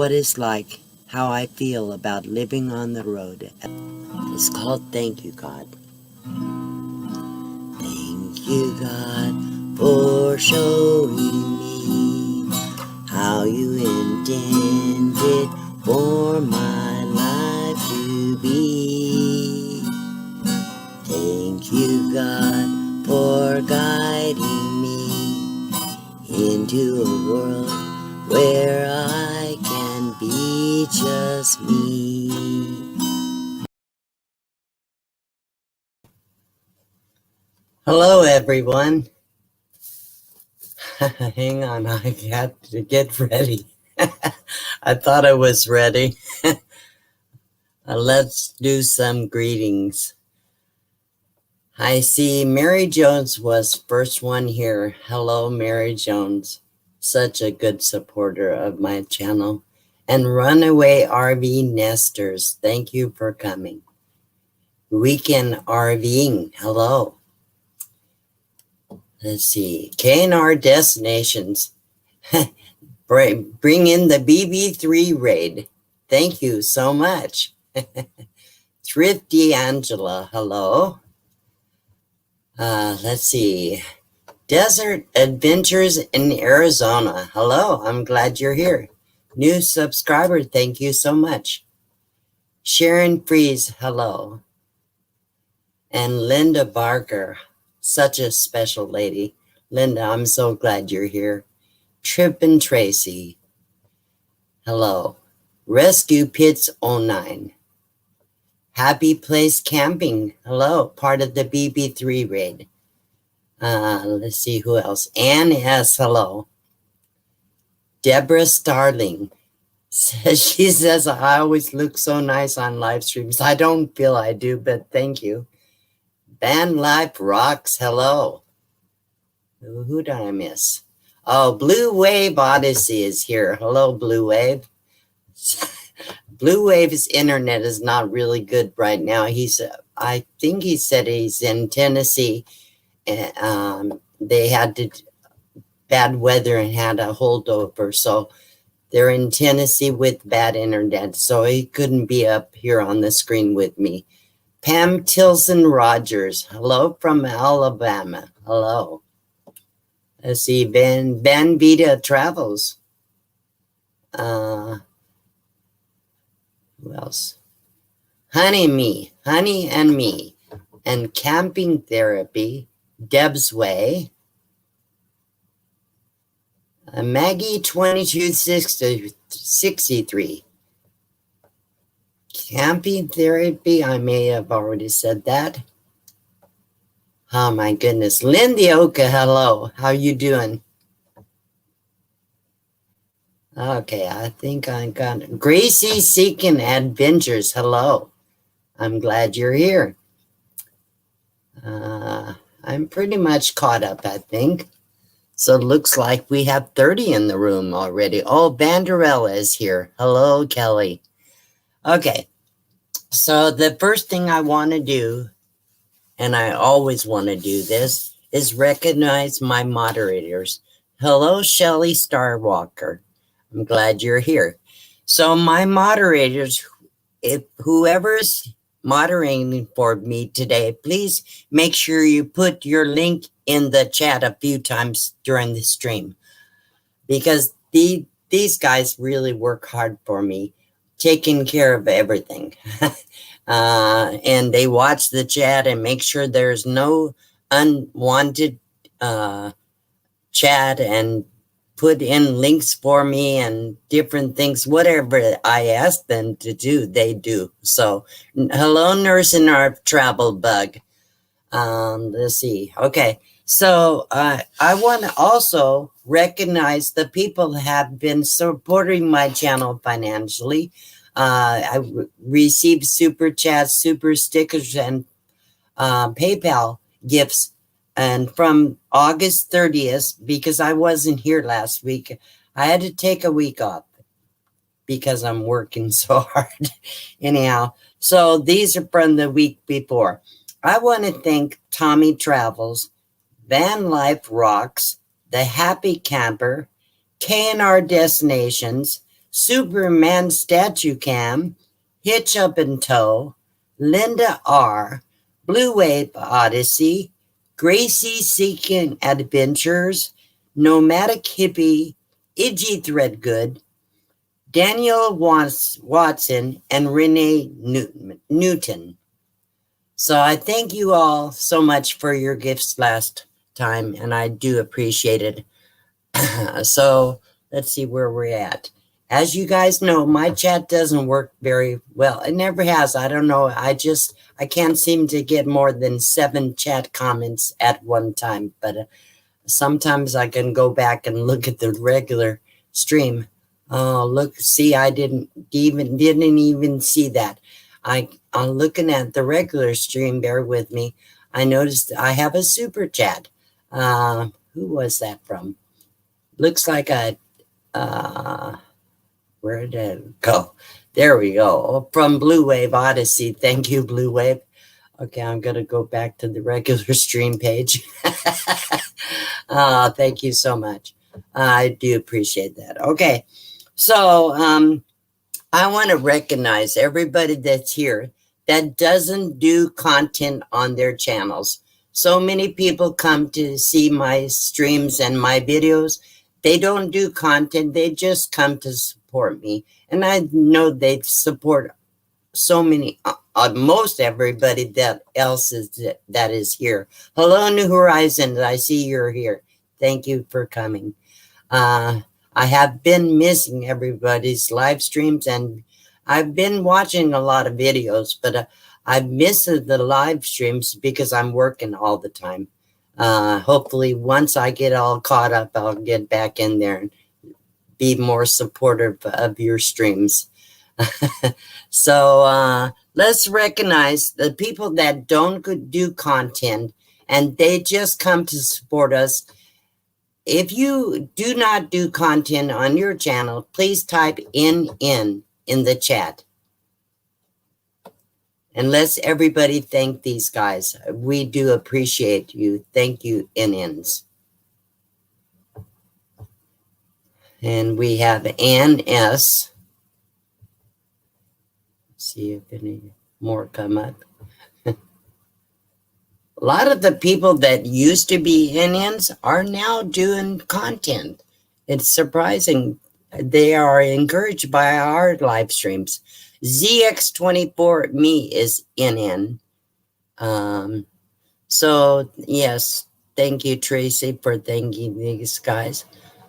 what it's like, how I feel about living on the road. It's called Thank You, God. Thank you, God, for showing me how you intended for my life to be. Thank you, God, for guiding me into a world where I can be just me. Hello, everyone. Hang on, I have to get ready. I thought I was ready. Let's do some greetings. I see Mary Jones was first one here. Hello, Mary Jones. Such a good supporter of my channel. And Runaway RV Nesters, thank you for coming. Weekend RVing, hello. Let's see, K&R Destinations. Bring in the BB3 raid. Thank you so much. Thrifty Angela, hello. Let's see. Desert Adventures in Arizona. Hello, I'm glad you're here. New subscriber, thank you so much. Sharon Fries, hello. And Linda Barker, such a special lady. Linda, I'm so glad you're here. Trip and Tracy, hello. Rescue Pits 09. Happy Place Camping, hello, part of the BB3 raid. Let's see who else. Ann S., hello. Deborah Starling. She says, I always look so nice on live streams. I don't feel I do, but thank you. Van Life Rocks, hello. Who did I miss? Oh, Blue Wave Odyssey is here. Hello, Blue Wave. Blue Wave's internet is not really good right now. I think he said he's in Tennessee. They had bad weather and had a holdover, so they're in Tennessee with bad internet, so he couldn't be up here on the screen with me. Pam Tilson Rogers, hello from Alabama. Hello. Let's see, Van Vita Travels. Who else? Honey and Me, and Camping Therapy, Deb's Way, Maggie 2263. Camping Therapy, I may have already said that. Oh my goodness. Lindy Oka, hello. How you doing? Okay, I think I got it. Gracie Seeking Adventures, hello. I'm glad you're here. I'm pretty much caught up, I think. So it looks like we have 30 in the room already. Oh, Banderella is here. Hello, Kelly. Okay, so the first thing I want to do, and I always want to do this, is recognize my moderators. Hello, Shelly Starwalker. I'm glad you're here. So my moderators, if whoever's moderating for me today, please make sure you put your link in the chat a few times during the stream, because these guys really work hard for me, taking care of everything. And they watch the chat and make sure there's no unwanted chat, and put in links for me and different things. Whatever I ask them to do, they do. So hello, Nurse in our travel bug. Let's see. Okay. So I want to also recognize the people that have been supporting my channel financially. I received super chats, super stickers, and PayPal gifts. And from August 30th, because I wasn't here last week, I had to take a week off because I'm working so hard. Anyhow, so these are from the week before. I want to thank Tommy Travels, Van Life Rocks, The Happy Camper, K&R Destinations, Superman Statue Cam, Hitch Up and Tow, Linda R., Blue Wave Odyssey, Gracie Seeking Adventures, Nomadic Hippie, Iggy Threadgood, Daniel Watson, and Renee Newton. So I thank you all so much for your gifts last time, and I do appreciate it. So let's see where we're at. As you guys know, my chat doesn't work very well. It never has. I don't know. I can't seem to get more than 7 chat comments at one time. But sometimes I can go back and look at the regular stream. Look, see, I didn't even see that. I'm looking at the regular stream. Bear with me. I noticed I have a super chat. Who was that from? Looks like a where did it go? There we go. From Blue Wave Odyssey. Thank you, Blue Wave. Okay, I'm going to go back to the regular stream page. Thank you so much. I do appreciate that. Okay, so I want to recognize everybody that's here that doesn't do content on their channels. So many people come to see my streams and my videos. They don't do content. They just come to support me. And I know they support so many, most everybody that else that is here. Hello, New Horizons. I see you're here. Thank you for coming. I have been missing everybody's live streams, and I've been watching a lot of videos, but I've missed the live streams because I'm working all the time. Hopefully once I get all caught up, I'll get back in there and be more supportive of your streams. So let's recognize the people that don't do content and they just come to support us. If you do not do content on your channel, please type in the chat. And let's everybody thank these guys. We do appreciate you. Thank you, NNs. And we have Ann S. Let's see if any more come up. A lot of the people that used to be NNs are now doing content. It's surprising. They are encouraged by our live streams. ZX24 Me is NN. So yes, thank you, Tracy, for thanking these guys.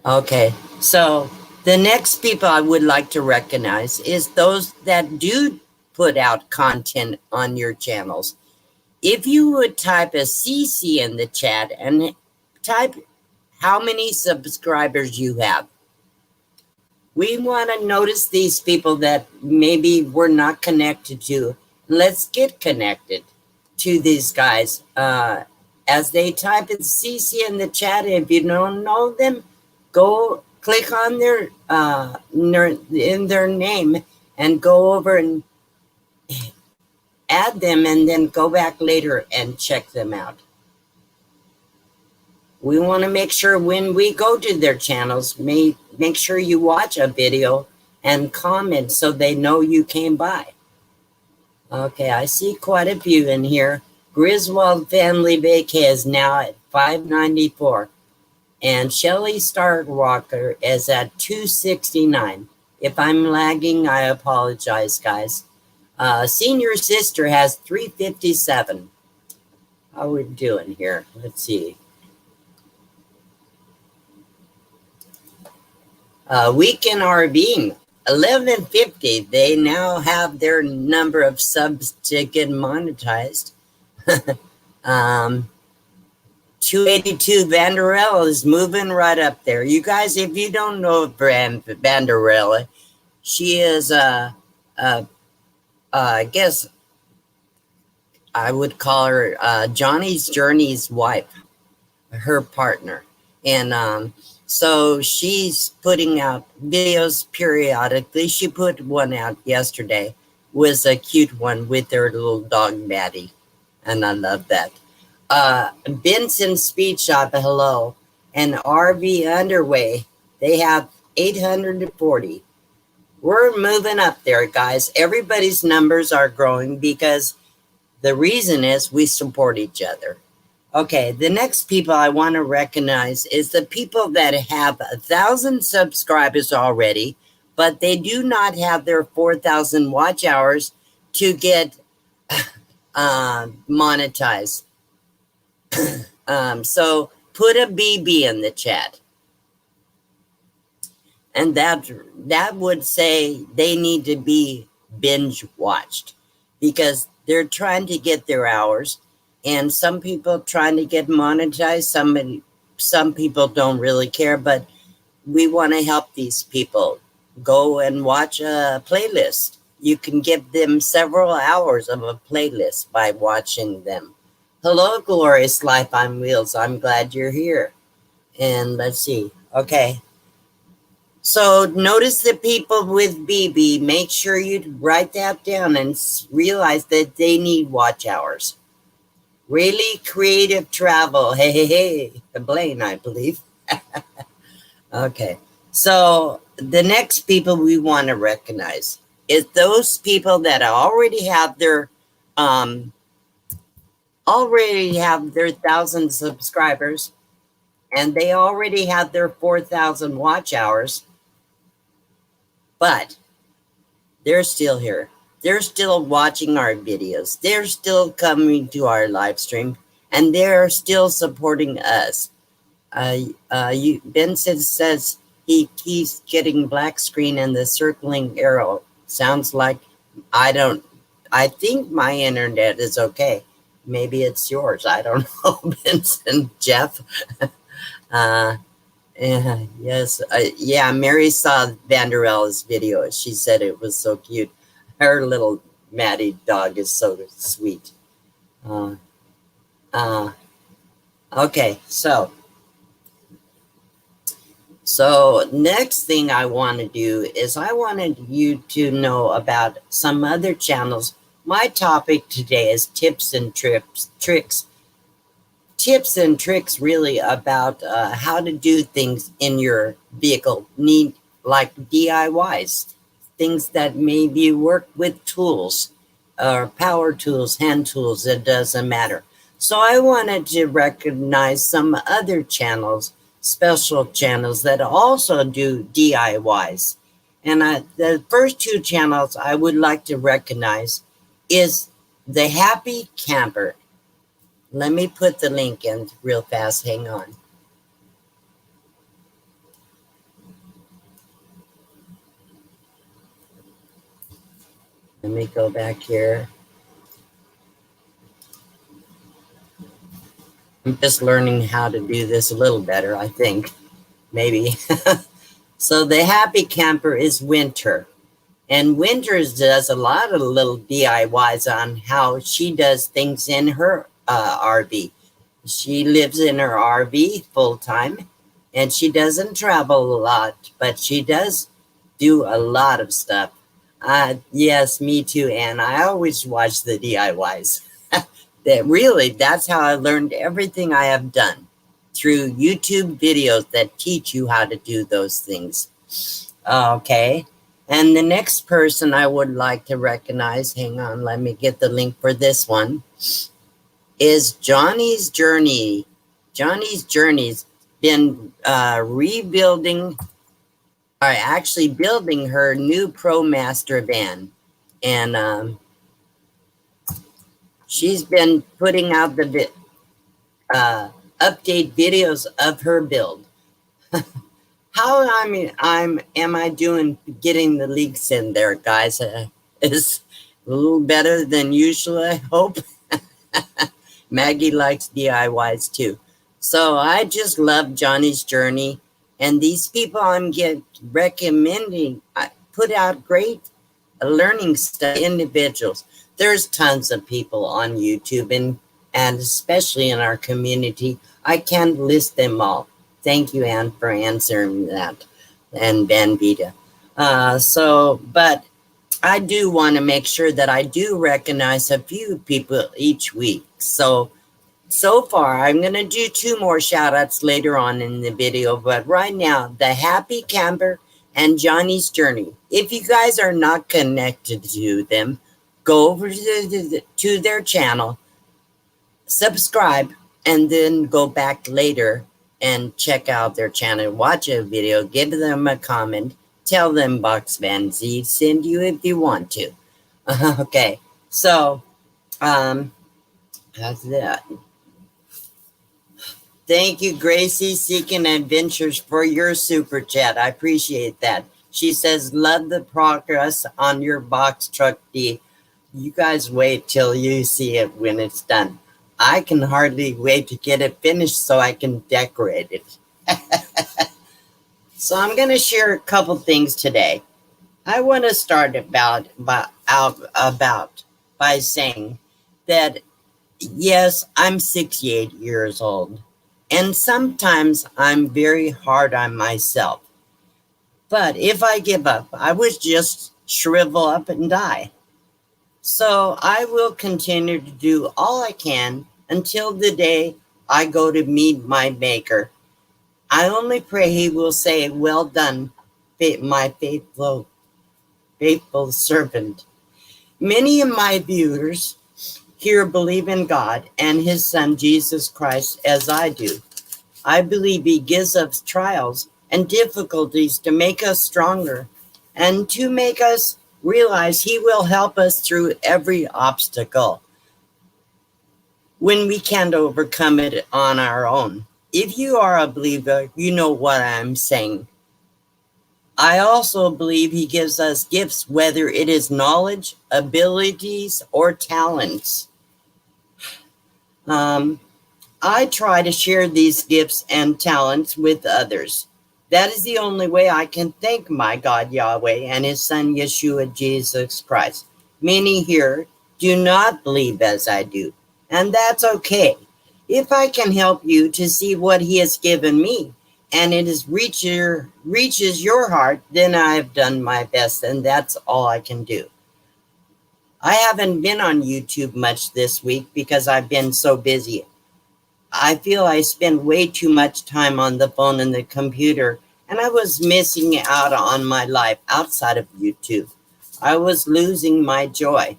Okay, so the next people I would like to recognize is those that do put out content on your channels. If you would type a CC in the chat and type how many subscribers you have. We want to notice these people that maybe we're not connected to. Let's get connected to these guys. As they type in CC in the chat, if you don't know them, go click on their in their name and go over and add them, and then go back later and check them out. We want to make sure when we go to their channels, make sure you watch a video and comment so they know you came by. Okay, I see quite a few in here. Griswold Family Vacay is now at 594. And Shelly Starwalker is at 269. If I'm lagging, I apologize, guys. Senior Sister has 357. How are we doing here? Let's see. Weekend RVing, 1150. They now have their number of subs to get monetized. 282 Vanderella is moving right up there. You guys, if you don't know Vanderella, she is I guess I would call her Johnny's Journey's wife, her partner. And so she's putting out videos periodically. She put one out yesterday. Was a cute one with her little dog Maddie. And I love that. Benson Speed Shop, hello. And RV Underway, they have 840. We're moving up there, guys. Everybody's numbers are growing because the reason is we support each other. Okay, the next people I want to recognize is the people that have 1,000 subscribers already, but they do not have their 4,000 watch hours to get monetized. So put a BB in the chat. And that would say they need to be binge watched because they're trying to get their hours, and some people trying to get monetized. Some people don't really care, but we want to help these people. Go and watch a playlist. You can give them several hours of a playlist by watching them. Hello, Glorious Life on Wheels. I'm glad you're here. And let's see. Okay. So notice the people with BB. Make sure you write that down and realize that they need watch hours. Really creative travel. Hey, hey, hey. Blaine, I believe. Okay. So the next people we want to recognize is those people that already have their 1,000 subscribers, and they already have their 4,000 watch hours. But they're still here. They're still watching our videos. They're still coming to our live stream, and they're still supporting us. Benson says he keeps getting black screen and the circling arrow. Sounds like I think my internet is okay. Maybe it's yours. I don't know, Benson, Jeff. Yes. Yeah, Mary saw Vanderell's video. She said it was so cute. Her little Maddie dog is so sweet. Okay, so next thing I want to do is I wanted you to know about some other channels. My topic today is tips and tricks really about how to do things in your vehicle, like DIYs, things that maybe work with tools or power tools, hand tools, it doesn't matter. So I wanted to recognize some other channels, special channels that also do DIYs. And the first two channels I would like to recognize is The Happy Camper. Let me put the link in real fast. Hang on. Let me go back here. I'm just learning how to do this a little better, I think. Maybe. So The Happy Camper is Winter. And Winters does a lot of little DIYs on how she does things in her RV. She lives in her RV full time, and she doesn't travel a lot, but she does do a lot of stuff. Yes, me too, Anne. I always watch the DIYs. That's how I learned everything I have done, through YouTube videos that teach you how to do those things. Okay. And the next person I would like to recognize, hang on, let me get the link for this one, is Johnny's Journey. Johnny's Journey's been building her new ProMaster van. And she's been putting out the update videos of her build. How am I doing getting the leaks in there, guys? Is a little better than usual, I hope. Maggie likes DIYs too. So I just love Johnny's Journey. And these people I'm recommending put out great learning stuff, individuals. There's tons of people on YouTube and especially in our community. I can't list them all. Thank you, Anne, for answering that, and Ben Vita. But I do want to make sure that I do recognize a few people each week. So far, I'm going to do 2 more shout outs later on in the video. But right now, The Happy Camper and Johnny's Journey. If you guys are not connected to them, go over to their channel, subscribe, and then go back later and check out their channel, watch a video, give them a comment, tell them Box Van Z send you if you want to. Okay, so how's that? Thank you, Gracie Seeking Adventures, for your super chat. I appreciate that. She says, love the progress on your box truck, D. You guys wait till you see it when it's done. I can hardly wait to get it finished so I can decorate it. So I'm going to share a couple things today. I want to start by saying that, yes, I'm 68 years old. And sometimes I'm very hard on myself. But if I give up, I would just shrivel up and die. So I will continue to do all I can until the day I go to meet my Maker. I only pray he will say, well done, my faithful servant. Many of my viewers here believe in God and his son, Jesus Christ, as I do. I believe he gives us trials and difficulties to make us stronger and to make us realize he will help us through every obstacle when we can't overcome it on our own. If you are a believer, you know what I'm saying. I also believe he gives us gifts, whether it is knowledge, abilities, or talents. I try to share these gifts and talents with others. That is the only way I can thank my God Yahweh and his son Yeshua Jesus Christ. Many here do not believe as I do, and that's okay. If I can help you to see what he has given me and it reaches your heart, then I have done my best, and that's all I can do. I haven't been on YouTube much this week because I've been so busy. I feel I spend way too much time on the phone and the computer, and I was missing out on my life outside of YouTube. I was losing my joy.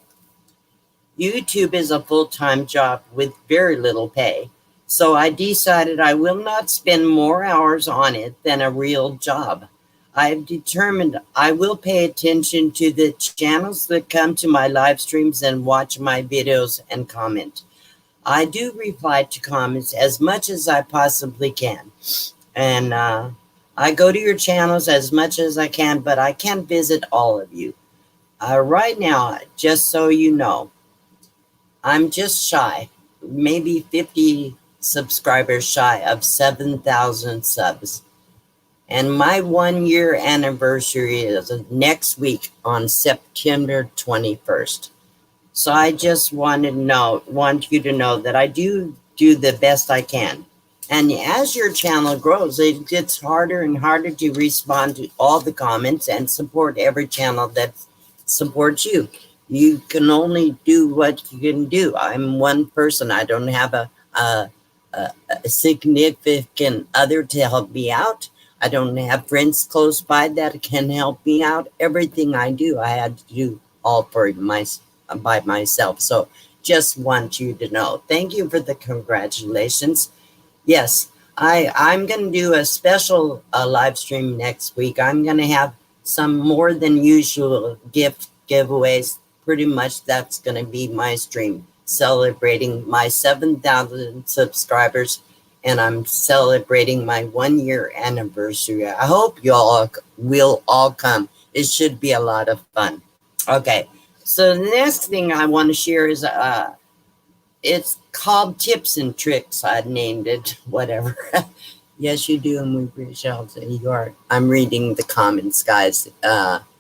YouTube is a full-time job with very little pay, so I decided I will not spend more hours on it than a real job. I have determined I will pay attention to the channels that come to my live streams and watch my videos and comment. I do reply to comments as much as I possibly can. And I go to your channels as much as I can, but I can't visit all of you. Right now, just so you know, I'm just shy, maybe 50 subscribers shy of 7,000 subs. And my 1 year anniversary is next week on September 21st. So I just want you to know that I do the best I can. And as your channel grows, it gets harder and harder to respond to all the comments and support every channel that supports you. You can only do what you can do. I'm one person. I don't have a significant other to help me out. I don't have friends close by that can help me out. Everything I do, I had to do all by myself. So just want you to know. Thank you for the congratulations. Yes, I'm going to do a special live stream next week. I'm going to have some more than usual gift giveaways. Pretty much that's going to be my stream, celebrating my 7,000 subscribers, and I'm celebrating my 1 year anniversary. I hope you all will all come. It should be a lot of fun. Okay, so the next thing I want to share is it's called Tips and Tricks. I named it, whatever. Yes, you do, and we appreciate you are. I'm reading the comments, guys.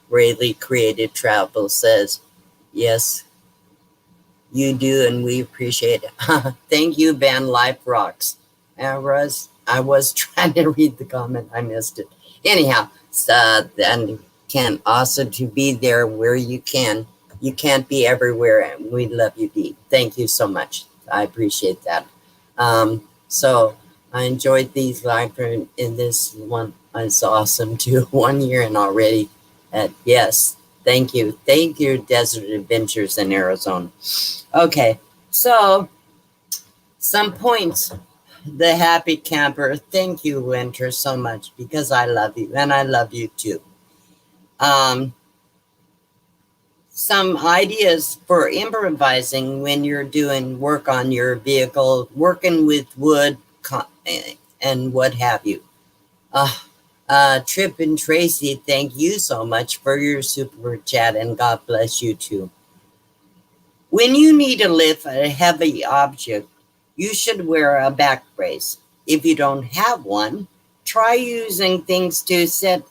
Rayleigh Creative Travel says, yes, you do, and we appreciate it. Thank you, Van Life Rocks. I was trying to read the comment. I missed it. Anyhow, and can also to be there where you can. You can't be everywhere, and we love you, Dee. Thank you so much. I appreciate that. So I enjoyed these live in this one. It's awesome too. 1 year and already. Yes, thank you. Thank you, Desert Adventures in Arizona. Okay, so some points. The Happy Camper. Thank you, Winter, so much because I love you and I love you too. Some ideas for improvising when you're doing work on your vehicle, working with wood and what have you. Trip and Tracy, thank you so much for your super chat and God bless you too. When you need to lift a heavy object, you should wear a back brace. If you don't have one, try using things to set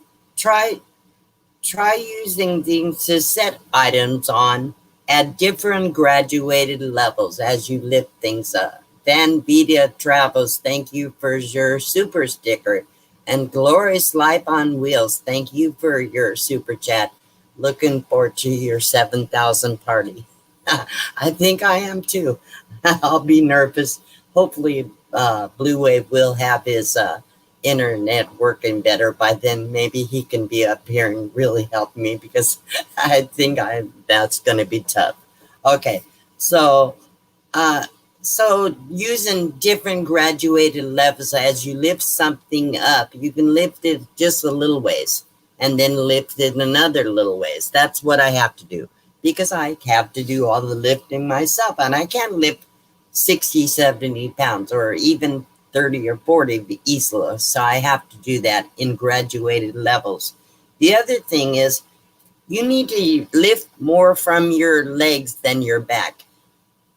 items on at different graduated levels as you lift things up. Van Vita Travels, thank you for your super sticker. And Glorious Life on Wheels, thank you for your super chat. Looking forward to your 7,000 party. I think I am too. I'll be nervous. Hopefully, Blue Wave will have his internet working better by then. Maybe he can be up here and really help me because I think that's going to be tough. Okay, so using different graduated levels as you lift something up, you can lift it just a little ways and then lift it another little ways. That's what I have to do because I have to do all the lifting myself and I can't lift 60, 70 pounds or even 30 or 40 easily. So I have to do that in graduated levels. The other thing is you need to lift more from your legs than your back.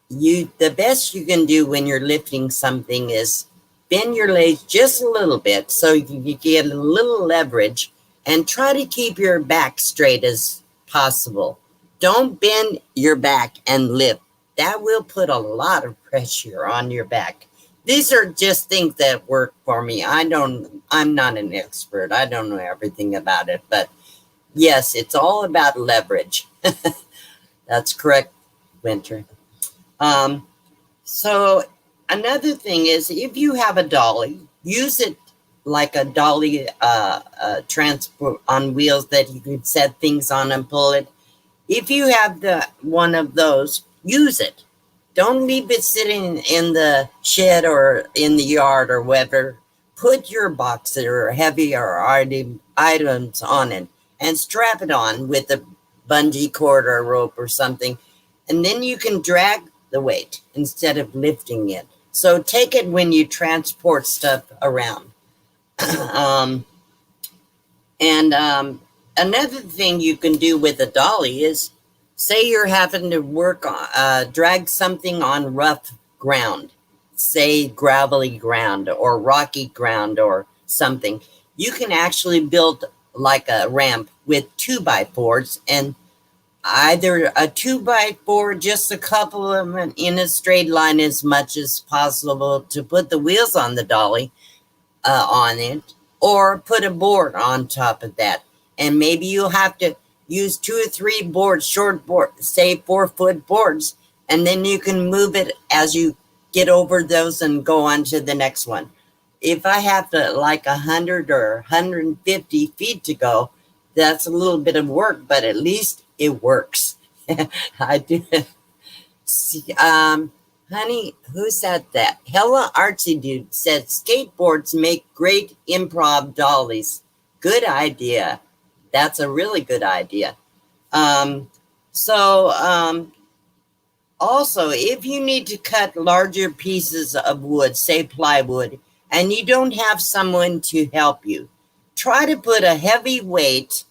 The best you can do when you're lifting something is bend your legs just a little bit so you get a little leverage and try to keep your back straight as possible. Don't bend your back and lift. That will put a lot of pressure on your back. These are just things that work for me. I'm not an expert. I don't know everything about it, but yes, it's all about leverage. That's correct, Winter. So another thing is if you have a dolly, use it like a dolly transport on wheels that you can set things on and pull it. If you have one of those, use it. Don't leave it sitting in the shed or in the yard or whatever. Put your boxes or heavier items on it and strap it on with a bungee cord or a rope or something. And then you can drag the weight instead of lifting it. So take it when you transport stuff around. Another thing you can do with a dolly is say you're having to drag something on rough ground, say gravelly ground or rocky ground or something. You can actually build like a ramp with 2x4s and either a 2x4, just a couple of them in a straight line as much as possible to put the wheels on the dolly on it, or put a board on top of that. And maybe you'll have to use 2 or 3 boards, short boards, say 4-foot boards, and then you can move it as you get over those and go on to the next one. If I have to like 100 or 150 feet to go, that's a little bit of work, but at least it works. I do. Honey, who said that? Hella Artsy Dude said skateboards make great improv dollies. Good idea. That's a really good idea. Also, if you need to cut larger pieces of wood, say plywood, and you don't have someone to help you, try to put a heavy weight,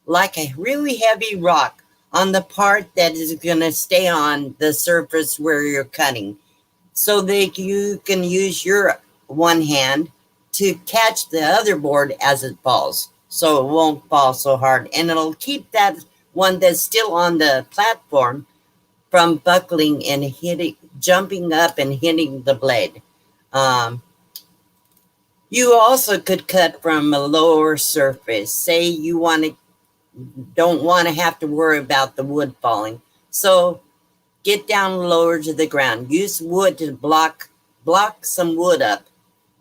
like a really heavy rock, on the part that is going to stay on the surface where you're cutting, so that you can use your one hand to catch the other board as it falls, so it won't fall so hard, and it'll keep that one that's still on the platform from buckling and jumping up and hitting the blade. You also could cut from a lower surface. Say you don't want to have to worry about the wood falling. So get down lower to the ground. Use wood to block some wood up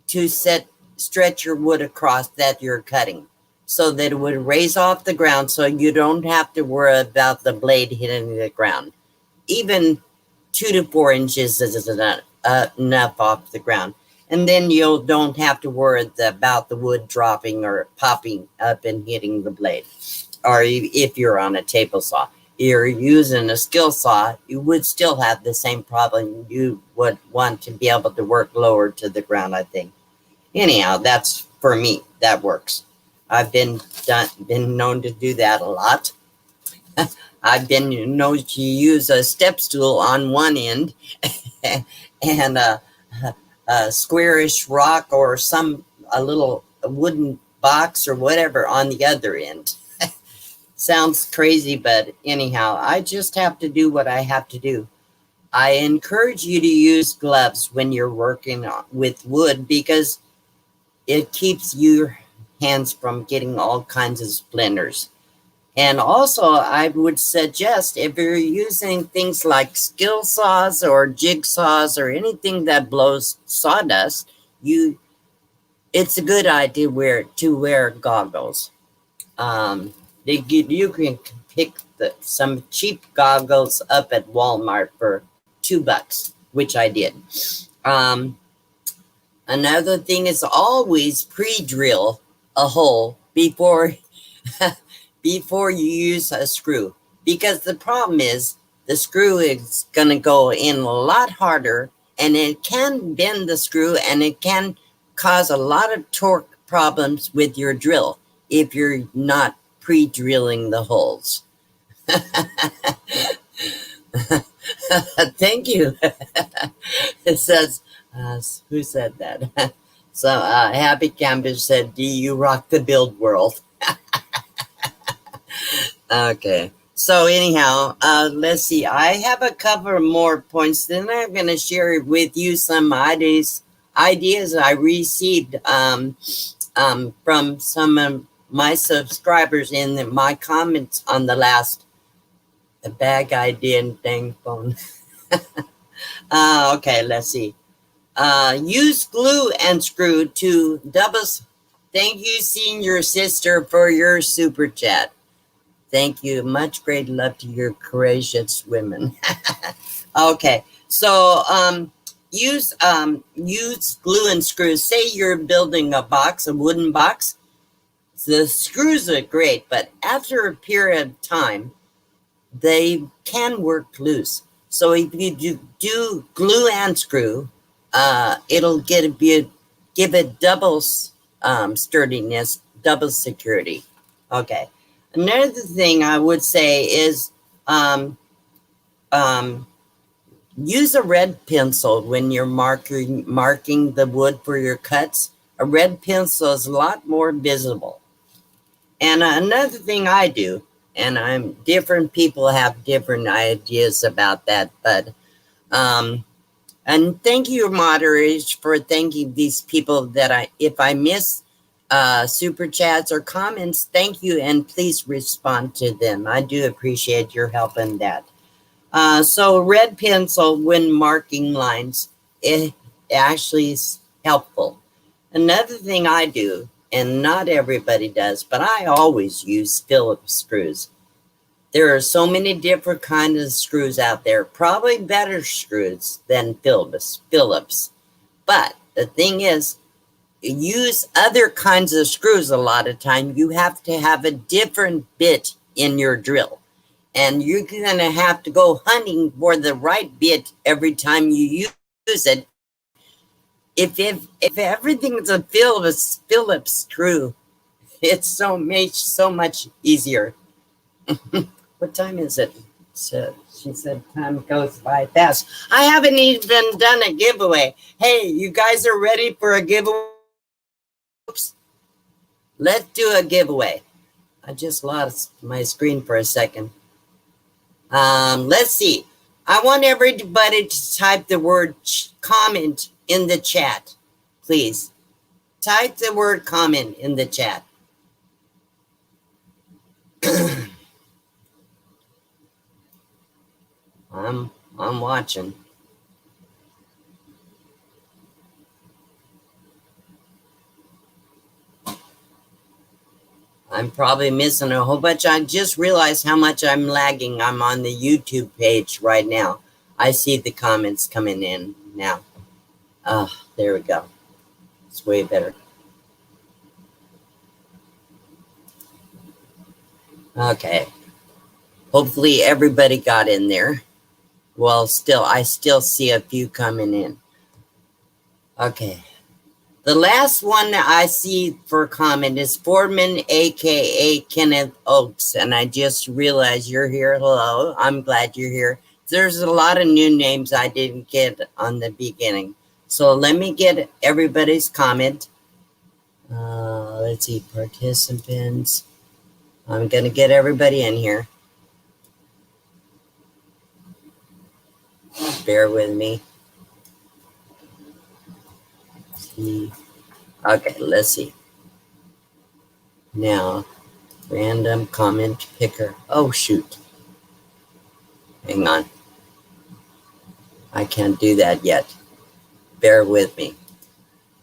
to stretch your wood across that you're cutting so that it would raise off the ground so you don't have to worry about the blade hitting the ground. Even 2 to 4 inches is enough off the ground. And then you don't have to worry about the wood dropping or popping up and hitting the blade. Or if you're on a table saw, you're using a skill saw, you would still have the same problem. You would want to be able to work lower to the ground, I think. Anyhow, that's for me. That works. I've been known to do that a lot. I've been known to use a step stool on one end and a squarish rock or a little wooden box or whatever on the other end. Sounds crazy, but anyhow, I just have to do what I have to do. I encourage you to use gloves when you're working with wood because it keeps your hands from getting all kinds of splinters. And also, I would suggest if you're using things like skill saws or jigsaws or anything that blows sawdust, it's a good idea to wear goggles. You can pick some cheap goggles up at Walmart for $2, which I did. Another thing is always pre-drill a hole before before you use a screw, because the problem is the screw is going to go in a lot harder and it can bend the screw and it can cause a lot of torque problems with your drill if you're not pre-drilling the holes. Thank you. It says, who said that? So Happy Camper said, do you rock the build world? Okay. So anyhow, let's see. I have a couple more points. Then I'm going to share with you some ideas I received from some of my subscribers in my comments on the last bag idea and dang phone. Okay, let's see. Use glue and screw to doubles. Thank you, senior sister, for your super chat. Thank you. Much great love to your courageous women. Okay, so use glue and screws. Say you're building a wooden box. The screws are great, but after a period of time, they can work loose. So if you do glue and screw, it'll give it double sturdiness, double security. Okay. Another thing I would say is use a red pencil when you're marking the wood for your cuts. A red pencil is a lot more visible. And another thing I do, and different people have different ideas about that, but and thank you, moderators, for thanking these people that if I miss super chats or comments, thank you, and please respond to them. I do appreciate your help in that. So red pencil when marking lines, it actually is helpful. Another thing I do, and not everybody does, but I always use Phillips screws. There are so many different kinds of screws out there, probably better screws than Phillips. But the thing is, use other kinds of screws a lot of time. You have to have a different bit in your drill. And you're going to have to go hunting for the right bit every time you use it. If everything's a Phillips screw, it's so much easier. What time is it? So she said time goes by fast. I haven't even done a giveaway. Hey, you guys are ready for a giveaway? Oops. Let's do a giveaway. I just lost my screen for a second. Let's see. I want everybody to type the word comment in the chat, please. Type the word comment in the chat. I'm watching. I'm probably missing a whole bunch. I just realized how much I'm lagging. I'm on the YouTube page right now. I see the comments coming in now. There we go. It's way better. Okay. Hopefully everybody got in there. Well, I still see a few coming in. Okay. The last one that I see for comment is Foreman, aka Kenneth Oakes, and I just realized you're here. Hello, I'm glad you're here. There's a lot of new names I didn't get on the beginning, so let me get everybody's comment. Let's see, participants. I'm gonna get everybody in here. Bear with me. See. Okay, let's see. Now, random comment picker. Oh, shoot. Hang on. I can't do that yet. Bear with me.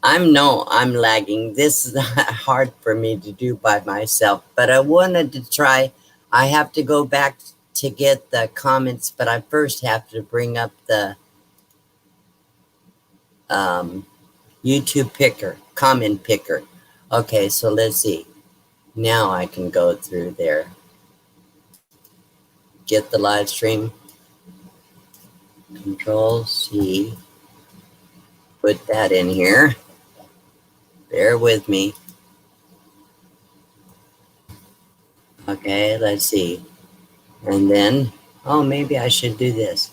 I'm lagging. This is hard for me to do by myself, but I wanted to try. I have to go back to get the comments, but I first have to bring up the YouTube picker, comment picker. Okay, so let's see. Now I can go through there. Get the live stream. Control C. Put that in here. Bear with me. Okay, let's see. And then, maybe I should do this.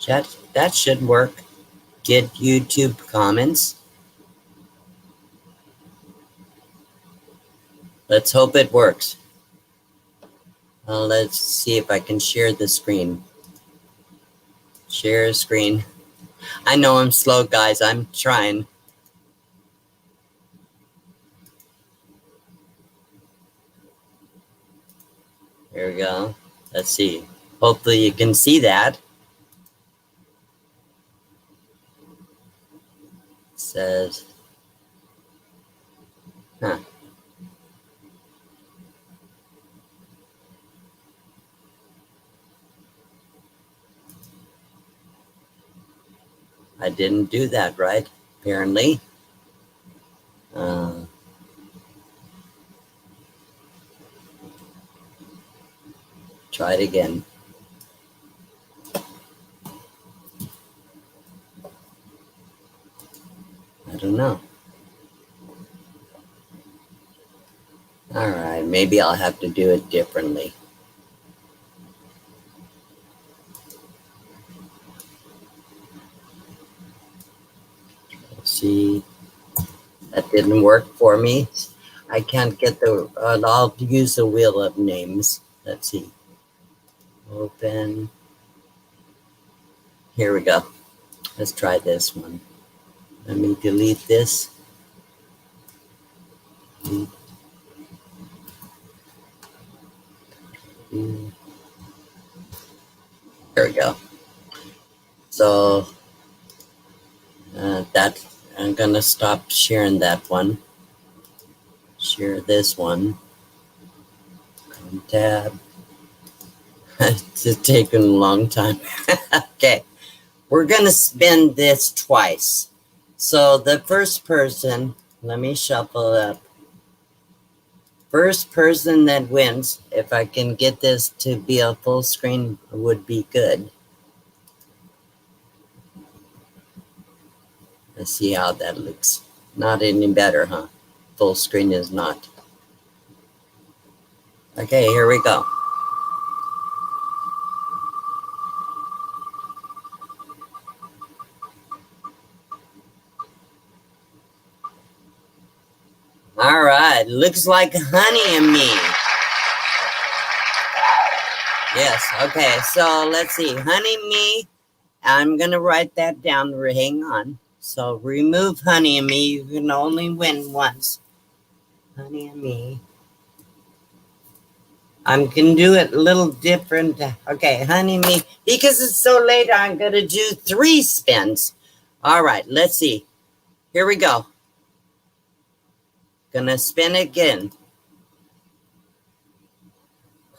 That should work. Get YouTube comments. Let's hope it works. Let's see if I can share the screen. Share screen. I know I'm slow, guys. I'm trying. There we go. Let's see. Hopefully you can see that. It says, I didn't do that right, apparently. Try it again. I don't know. All right, maybe I'll have to do it differently. Let's see. That didn't work for me. I can't get I'll use the wheel of names. Let's see. Open. Here we go. Let's try this one. Let me delete this. There we go. So I'm gonna stop sharing that one. Share this one. Tab. It's taken a long time. Okay, we're gonna spin this twice. So the first person, let me shuffle up. First person that wins, if I can get this to be a full screen, would be good. Let's see how that looks. Not any better, huh? Full screen is not. Okay, here we go. All right, looks like Honey and Me. Yes, okay, so let's see. Honey and Me, I'm going to write that down. Hang on. So remove Honey and Me. You can only win once. Honey and Me. I'm going to do it a little different. Okay, Honey and Me. Because it's so late, I'm going to do 3 spins. All right, let's see. Here we go. Gonna spin again.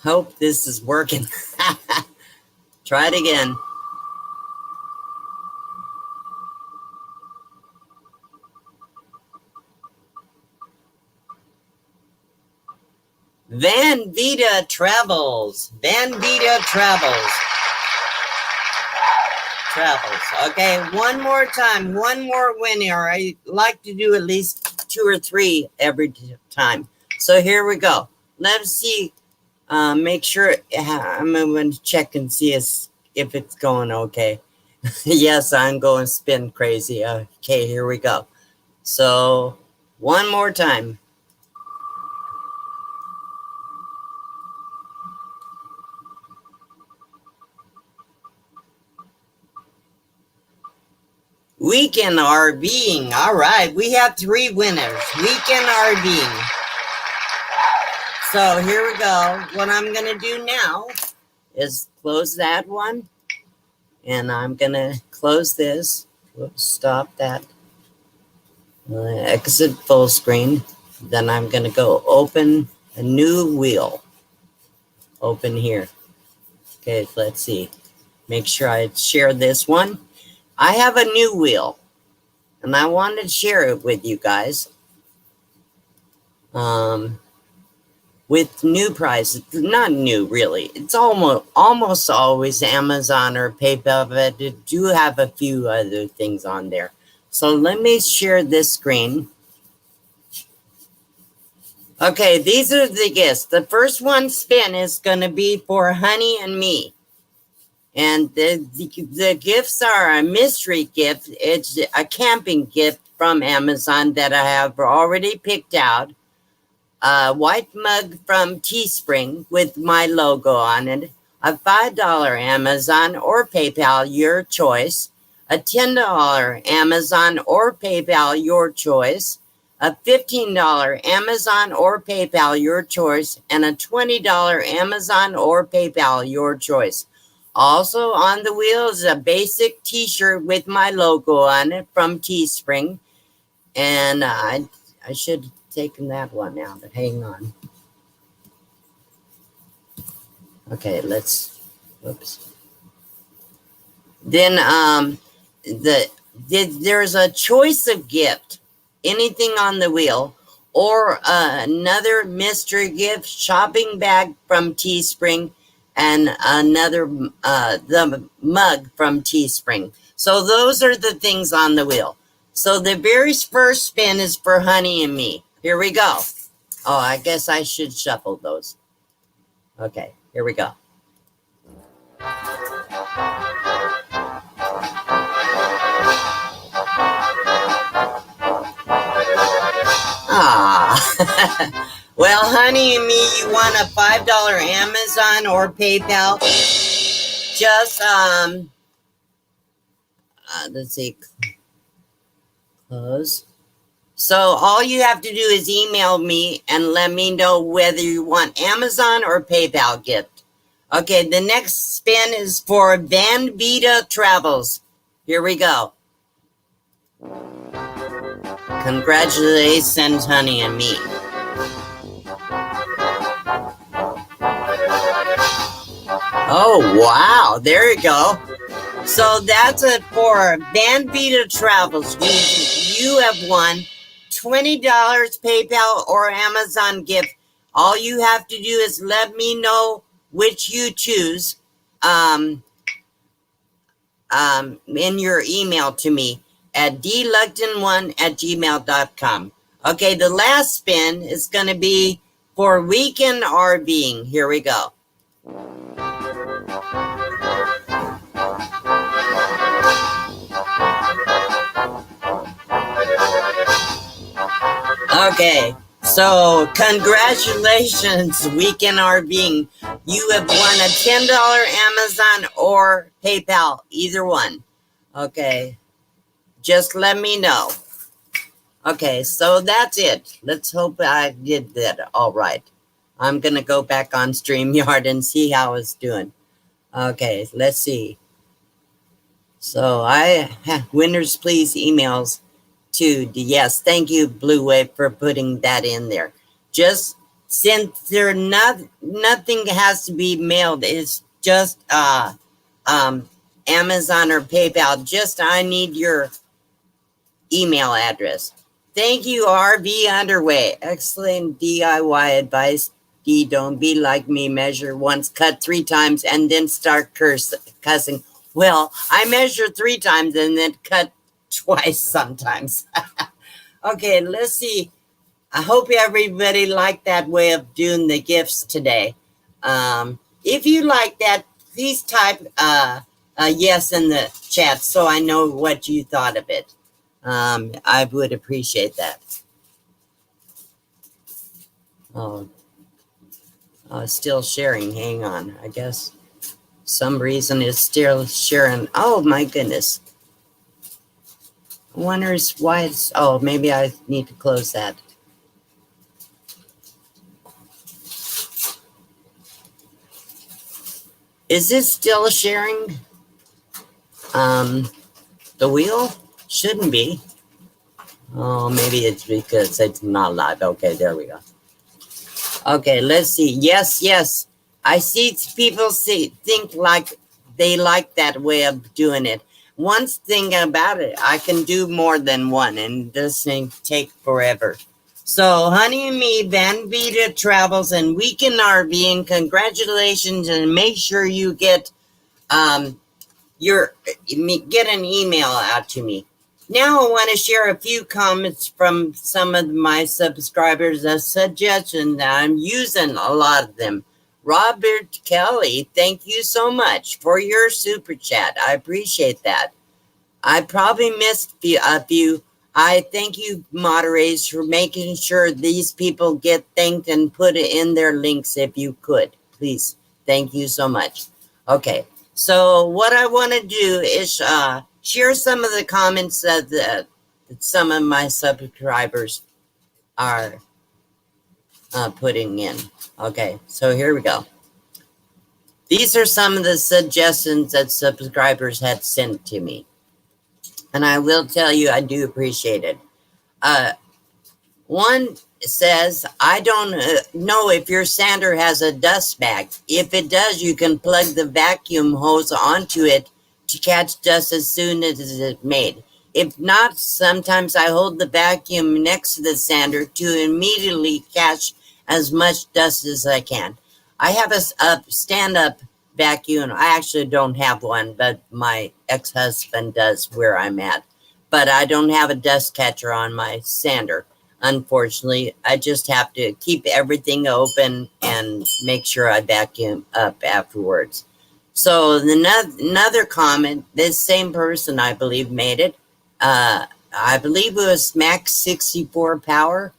Hope this is working. Try it again. Van Vita Travels. Van Vita Travels. Okay, one more time. One more winner. I like to do at least 2 or 3 every time. So here we go. Let's see. Make sure. I'm going to check and see if it's going okay. Yes, I'm going spin crazy. Okay, here we go. So one more time. Weekend RVing. All right, we have 3 winners. Weekend RVing. So here we go. What I'm going to do now is close that one. And I'm going to close this. Whoops, stop that. Exit full screen. Then I'm going to go open a new wheel. Open here. Okay, let's see. Make sure I share this one. I have a new wheel, and I wanted to share it with you guys. With new prices, not new really. It's almost always Amazon or PayPal, but I do have a few other things on there. So let me share this screen. Okay, these are the gifts. The first one spin is going to be for Honey and me. And the gifts are a mystery gift. It's a camping gift from Amazon that I have already picked out. A white mug from Teespring with my logo on it. A $5 Amazon or PayPal, your choice. A $10 Amazon or PayPal, your choice. A $15 Amazon or PayPal, your choice. And a $20 Amazon or PayPal, your choice. Also on the wheel is a basic t-shirt with my logo on it from Teespring. And I should have taken that one now, but hang on. Okay, whoops. Then there's a choice of gift, anything on the wheel, or another mystery gift, shopping bag from Teespring, and another the mug from Teespring. So those are the things on the wheel. So the very first spin is for Honey and me. Here we go. Oh, I guess I should shuffle those. Okay, here we go. Ah. Well, Honey and me, you want a $5 Amazon or PayPal. Just, let's see, close. So all you have to do is email me and let me know whether you want Amazon or PayPal gift. Okay, the next spin is for Van Vita Travels. Here we go. Congratulations, Honey and me. Oh, wow. There you go. So that's it for Van Vita Travels. You have won $20 PayPal or Amazon gift. All you have to do is let me know which you choose in your email to me at dluckton1@gmail.com. Okay, the last spin is going to be for Weekend RVing. Here we go. Okay, so congratulations, Weekend RVing. You have won a $10 Amazon or PayPal, either one. Okay, just let me know. Okay, so that's it. Let's hope I did that all right. I'm going to go back on StreamYard and see how it's doing. Okay, let's see. So winners please emails too. Yes, thank you, Blue Wave, for putting that in there. Just since nothing has to be mailed, it's just Amazon or PayPal. Just I need your email address. Thank you, RV Underway. Excellent DIY advice. D, don't be like me. Measure once, cut 3 times, and then start cussing. Well, I measure 3 times and then cut twice sometimes. Okay, let's see. I hope everybody liked that way of doing the gifts today. If you like that, please type yes in the chat so I know what you thought of it. I would appreciate that. Oh, still sharing. Hang on. I guess some reason it's still sharing. Oh my goodness. I wonder why it's. Oh, maybe I need to close that. Is it still sharing? The wheel shouldn't be. Oh, maybe it's because it's not live. Okay, there we go. Okay, let's see. Yes. I see people think like they like that way of doing it. One thing about it, I can do more than one, and this thing take forever. So, Honey and Me, Van Vita Travels and Weekend RVing, congratulations, and make sure you get get an email out to me. Now I want to share a few comments from some of my subscribers, a suggestion that I'm using a lot of them. Robert Kelly, thank you so much for your super chat. I appreciate that. I probably missed a few. I thank you, moderators, for making sure these people get thanked and put it in their links if you could. Please. Thank you so much. Okay. So what I want to do is share some of the comments that some of my subscribers are putting in. Okay, so here we go. These are some of the suggestions that subscribers had sent to me. And I will tell you, I do appreciate it. One says, I don't know if your sander has a dust bag. If it does, you can plug the vacuum hose onto it to catch dust as soon as it's made. If not, sometimes I hold the vacuum next to the sander to immediately catch as much dust as I can. I have a stand-up vacuum. I actually don't have one, but my ex-husband does where I'm at. But I don't have a dust catcher on my sander. Unfortunately, I just have to keep everything open and make sure I vacuum up afterwards. So another comment, this same person, I believe, made it. I believe it was Max 64 Power.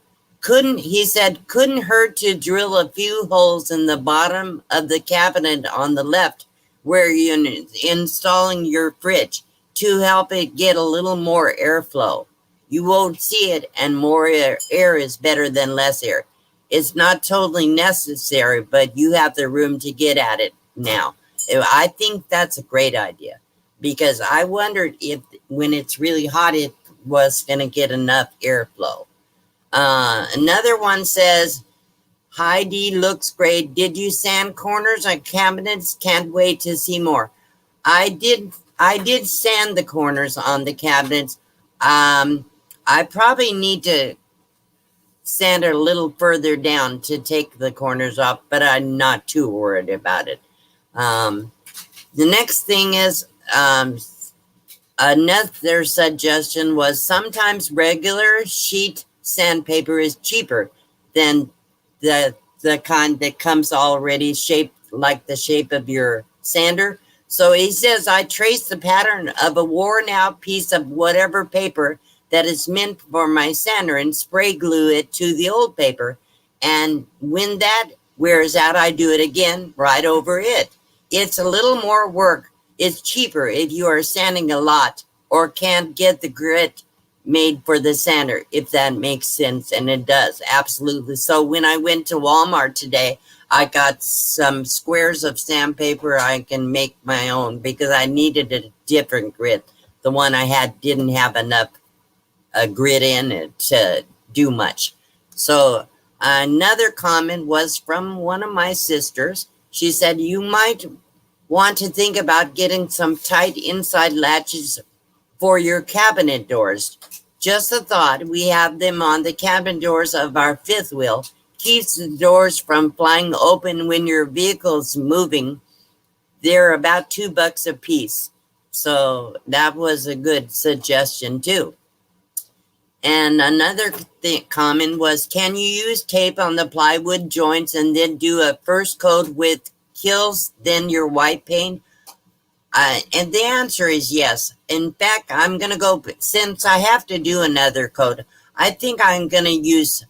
He said, couldn't hurt to drill a few holes in the bottom of the cabinet on the left where you're installing your fridge to help it get a little more airflow. You won't see it, and more air is better than less air. It's not totally necessary, but you have the room to get at it now. I think that's a great idea, because I wondered if when it's really hot, it was going to get enough airflow. Another one says, Heidi, looks great. Did you sand corners on cabinets? Can't wait to see more. I did sand the corners on the cabinets. I probably need to sand it a little further down to take the corners off, but I'm not too worried about it. The next thing is, another suggestion was sometimes regular sheet sandpaper is cheaper than the kind that comes already shaped like the shape of your sander. So he says, I trace the pattern of a worn out piece of whatever paper that is meant for my sander and spray glue it to the old paper. And when that wears out, I do it again right over it. It's a little more work. It's cheaper if you are sanding a lot or can't get the grit made for the sander, if that makes sense. And it does, absolutely. So when I went to Walmart today, I got some squares of sandpaper I can make my own because I needed a different grit. The one I had didn't have enough a grid in it to do much. So another comment was from one of my sisters. She said, you might want to think about getting some tight inside latches for your cabinet doors. Just a thought, we have them on the cabinet doors of our fifth wheel. Keeps the doors from flying open when your vehicle's moving. They're about $2 a piece. So that was a good suggestion too. And another comment was, can you use tape on the plywood joints and then do a first coat with Kilz, then your white paint? And the answer is yes. In fact, I'm going to go, since I have to do another coat, I think I'm going to use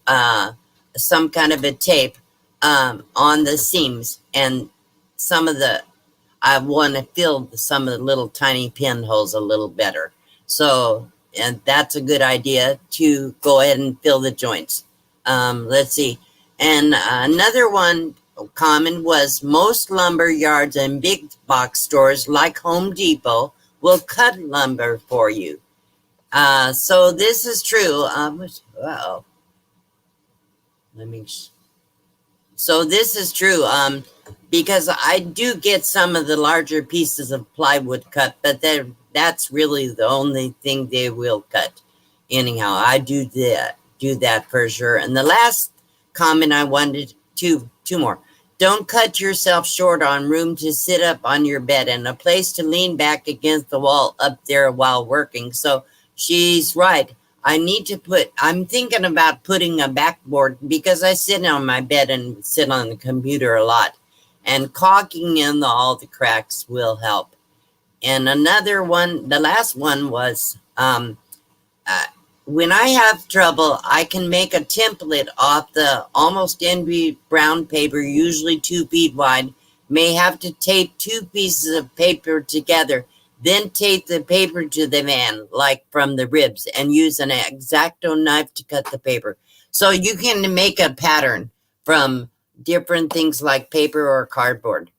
some kind of a tape on the seams, and some of the, I want to fill some of the little tiny pinholes a little better. So, and that's a good idea to go ahead and fill the joints. Let's see. And another one common was most lumber yards and big box stores like Home Depot will cut lumber for you. So this is true. So this is true. Because I do get some of the larger pieces of plywood cut, but that's really the only thing they will cut. Anyhow, I do that for sure. And the last comment I wanted, two more. Don't cut yourself short on room to sit up on your bed and a place to lean back against the wall up there while working. So she's right. I'm thinking about putting a backboard because I sit on my bed and sit on the computer a lot. And caulking in all the cracks will help. And another one, the last one was, when I have trouble, I can make a template off the almost envy brown paper, usually 2 feet wide. May have to tape 2 pieces of paper together, then tape the paper to the van, like from the ribs, and use an X-Acto knife to cut the paper. So you can make a pattern from different things like paper or cardboard.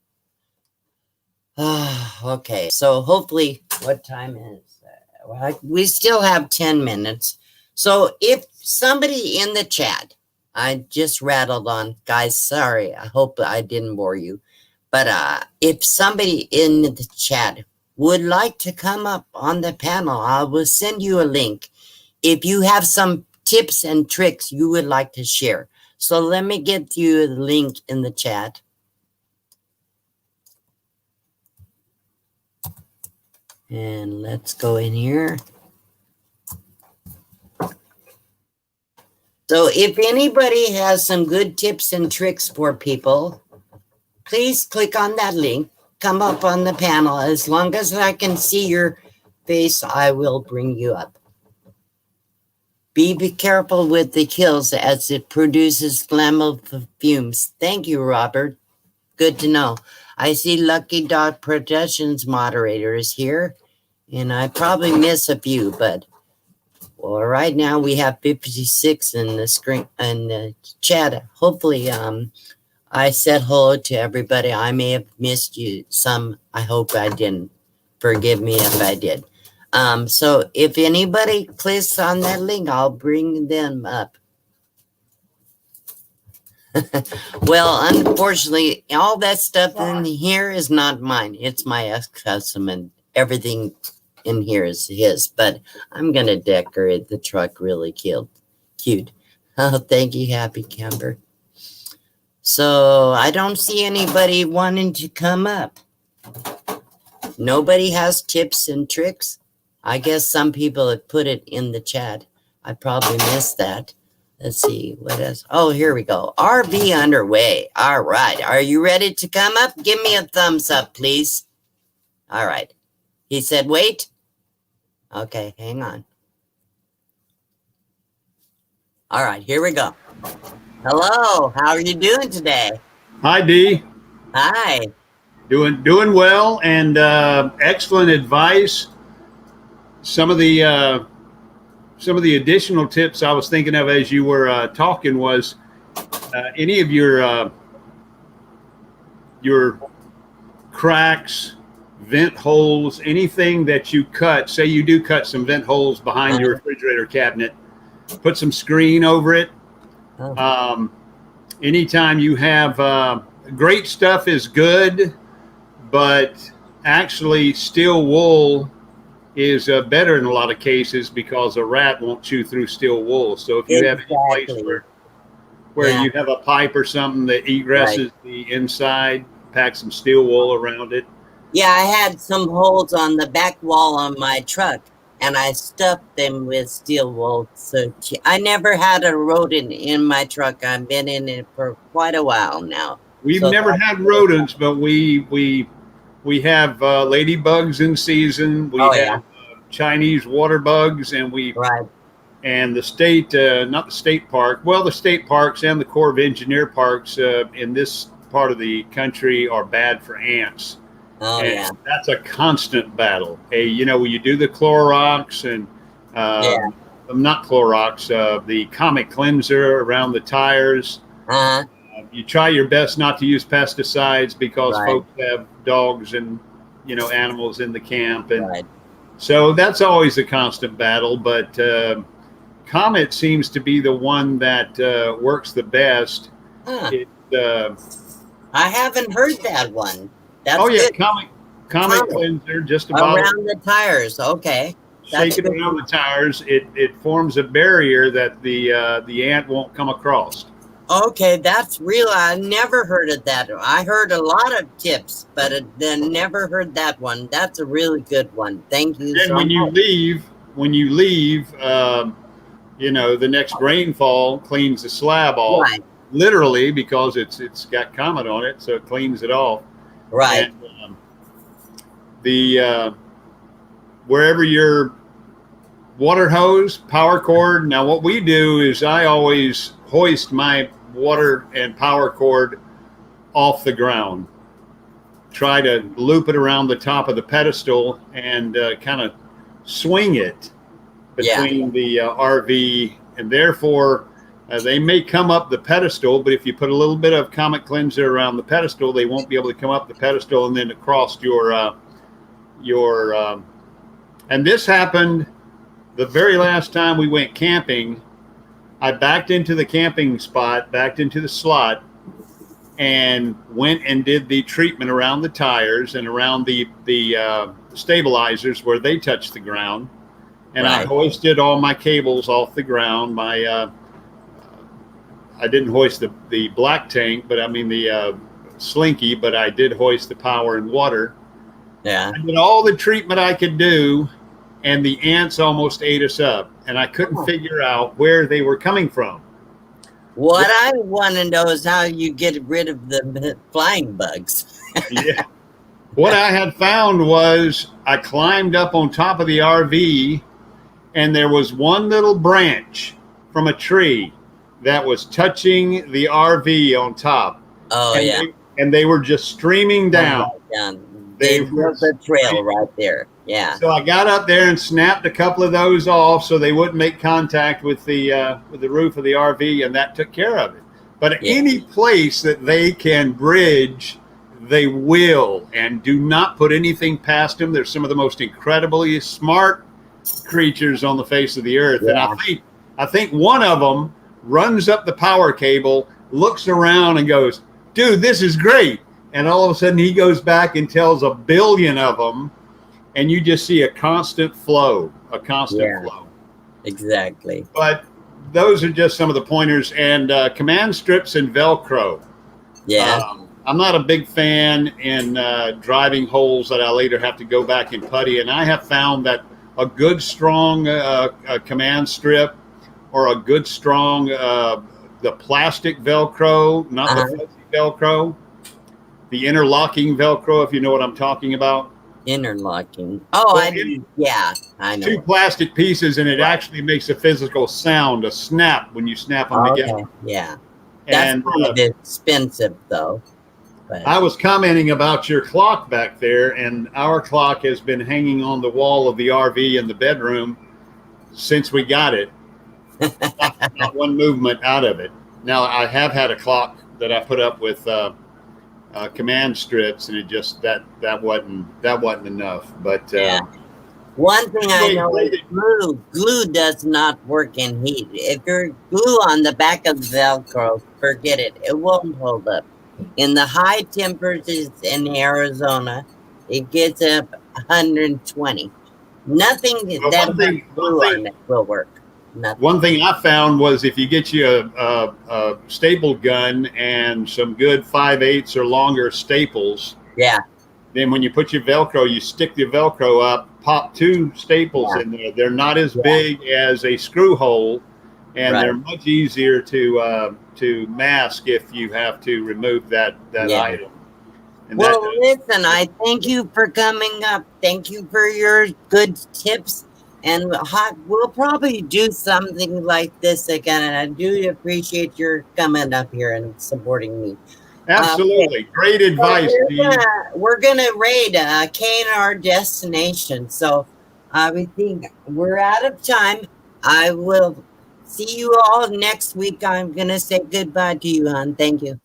Okay, so hopefully, what time is that? We still have 10 minutes. So if somebody in the chat, I just rattled on, guys, sorry, I hope I didn't bore you. But if somebody in the chat would like to come up on the panel, I will send you a link. If you have some tips and tricks you would like to share. So let me get you the link in the chat. And let's go in here. So if anybody has some good tips and tricks for people, please click on that link. Come up on the panel. As long as I can see your face, I will bring you up. Be careful with the Kilz as it produces flammable fumes. Thank you, Robert. Good to know. I see Lucky Dog Productions moderator is here, and I probably miss a few, but well, right now we have 56 in the screen and the chat. Hopefully, I said hello to everybody. I may have missed you some. I hope I didn't. Forgive me if I did. So if anybody clicks on that link, I'll bring them up. Well, unfortunately, all that stuff in here is not mine. It's my ex-husband. Everything in here is his, but I'm going to decorate the truck really cute. Oh, thank you, Happy Camper. So I don't see anybody wanting to come up. Nobody has tips and tricks. I guess some people have put it in the chat. I probably missed that. Let's see, what else? Oh, here we go. RV underway. All right. Are you ready to come up? Give me a thumbs up, please. All right. He said, wait. Okay, hang on. All right, here we go. Hello, how are you doing today? Hi, Dee. Hi. Doing well, and excellent advice. Some of the additional tips I was thinking of as you were talking was any of your cracks vent holes, anything that you cut. Say you do cut some vent holes behind your refrigerator cabinet, put some screen over it. Anytime you have great stuff is good, but actually steel wool is better in a lot of cases because a rat won't chew through steel wool. So if you have any place where you have a pipe or something that egresses the inside, pack some steel wool around it. Yeah, I had some holes on the back wall on my truck, and I stuffed them with steel wool. So I never had a rodent in my truck. I've been in it for quite a while now. We've never had rodents, but we have ladybugs in season. We have Chinese water bugs, and and the state, not the state park, well, the state parks and the Corps of Engineer parks in this part of the country are bad for ants. And that's a constant battle. Hey, you know, when you do the Clorox and not Clorox, the Comet Cleanser around the tires. You try your best not to use pesticides because folks have dogs and, you know, animals in the camp. And so that's always a constant battle. But Comet seems to be the one that works the best. I haven't heard that one. That's good. Comet Cleanser, just about around the tires. Okay. Shake it around the tires. It forms a barrier that the ant won't come across. Okay, that's real. I never heard of that. I heard a lot of tips, but then never heard that one. That's a really good one. Thank you. And when you leave, you know, the next rainfall cleans the slab off, literally, because it's got Comet on it, so it cleans it off. Right. And, wherever your water hose, power cord. Now, what we do is I always hoist my water and power cord off the ground. Try to loop it around the top of the pedestal and kind of swing it between the RV, and therefore they may come up the pedestal, but if you put a little bit of Comet Cleanser around the pedestal, they won't be able to come up the pedestal and then across your and this happened the very last time we went camping. I backed into the camping spot, backed into the slot, and went and did the treatment around the tires and around the stabilizers where they touch the ground. And I hoisted all my cables off the ground. I didn't hoist the black tank, but I mean the slinky, but I did hoist the power and water. Yeah. I did all the treatment I could do, and the ants almost ate us up. And I couldn't figure out where they were coming from. What I want to know is how you get rid of the flying bugs. Yeah. What I had found was I climbed up on top of the RV, and there was one little branch from a tree that was touching the RV on top. Oh, and they were just streaming down. They were the trail right there. Yeah. So I got up there and snapped a couple of those off so they wouldn't make contact with the roof of the RV, and that took care of it. But any place that they can bridge, they will, and do not put anything past them. They're some of the most incredibly smart creatures on the face of the earth. And I think one of them runs up the power cable, looks around and goes, "Dude, this is great." And all of a sudden he goes back and tells a billion of them, and you just see a constant flow. Exactly. But those are just some of the pointers. And command strips and Velcro. Yeah. I'm not a big fan in driving holes that I later have to go back and putty. And I have found that a good, strong command strip, or a good, strong, the plastic Velcro, not the fuzzy Velcro, the interlocking Velcro, if you know what I'm talking about. Interlocking. Oh, I know. Two plastic pieces, and it actually makes a physical sound, a snap, when you snap them together. Yeah. That's kind of expensive, though. But I was commenting about your clock back there, and our clock has been hanging on the wall of the RV in the bedroom since we got it. Not one movement out of it. Now, I have had a clock that I put up with command strips, and it just that wasn't enough. But yeah. One thing I know is anyway, glue does not work in heat. If you're glue on the back of the Velcro, forget it. It won't hold up. In the high temperatures in Arizona, it gets up 120. Nothing well, that has glue on it will work. Nothing. One thing I found was if you get you a staple gun and some good 5/8 or longer staples, yeah. Then when you put your Velcro, you stick the Velcro up, pop 2 staples in there. They're not as big as a screw hole, and they're much easier to mask if you have to remove that item. And well, listen, I thank you for coming up. Thank you for your good tips. And we'll probably do something like this again. And I do appreciate your coming up here and supporting me. Absolutely. Great advice. So we're gonna raid K&R Destination. So we think we're out of time. I will see you all next week. I'm gonna say goodbye to you, hon. Thank you.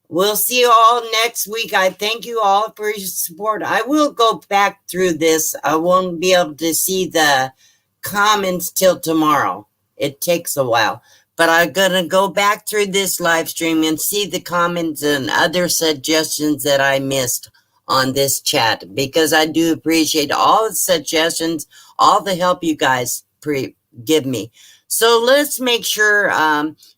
We'll see you all next week. I thank you all for your support. I will go back through this. I won't be able to see the comments till tomorrow. It takes a while. But I'm going to go back through this live stream and see the comments and other suggestions that I missed on this chat, because I do appreciate all the suggestions, all the help you guys give me. So let's make sure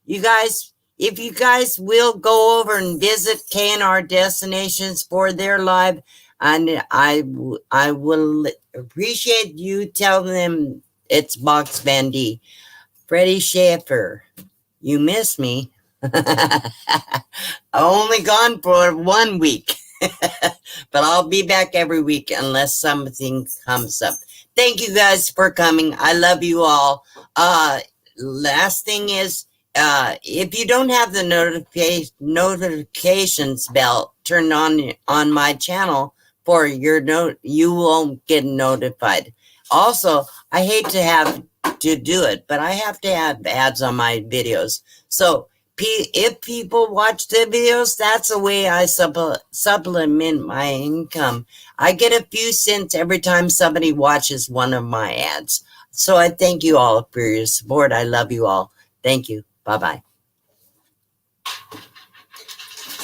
you guys, if you guys will go over and visit K&R Destinations for their live, and I will appreciate you telling them it's Box Van D. Freddie Schaefer, you miss me. I only gone for 1 week, but I'll be back every week unless something comes up. Thank you guys for coming. I love you all. Last thing is, if you don't have the notifications bell turned on my channel for your note, you won't get notified. Also, I hate to have to do it, but I have to have ads on my videos. So if people watch the videos, that's the way I supplement my income. I get a few cents every time somebody watches one of my ads. So I thank you all for your support. I love you all. Thank you. Bye-bye.